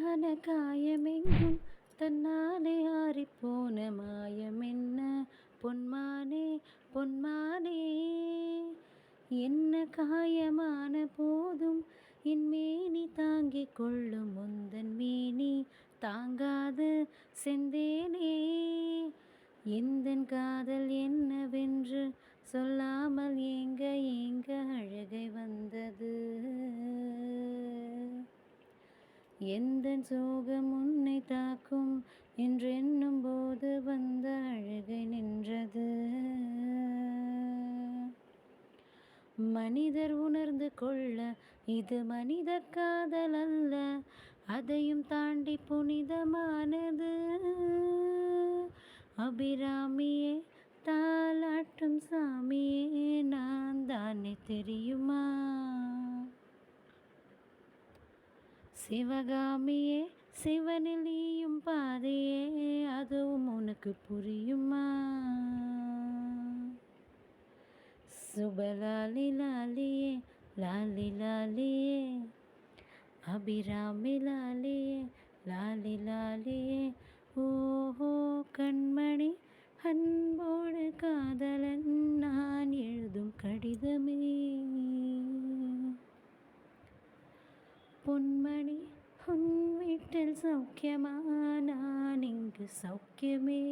ஆன காயமெங்கும் தன்னாலே ஆறிப்போன மாயமென்ன பொன்மானே பொன்மானே. என்ன காயமான போதும் என் மேனி தாங்கிக் கொள்ளும் முந்தன் மேனி தாங்காது செந்தேனே. எந்தன் காதல் என்னவென்று சொல்லாமல் ஏங்க ஏங்க அழுகை வந்தது. எந்தன் சோகம் உன்னை தாக்கும் என்றெண்ணும் போது வந்த அழுகை நின்றது. மனிதர் உணர்ந்து கொள்ள இது மனித காதல் அல்ல, அதையும் தாண்டி புனிதமானது. அபிராமியே தாலாட்டும் சாமியே நான் தானே தெரியுமா? சிவகாமியே சிவனில் நீயும் பாதையே அதுவும் உனக்கு புரியுமா? சுபலாலி லாலியே லாலி லாலியே அபிராமி லாலியே லாலி லாலியே. ஓஹோ கண்மணி அன்போடு காதலன் நான் எழுதும் கடிதமே. பொன்மணி உன் வீட்டில் சௌக்கியமா? நான் இங்கு சௌக்கியமே.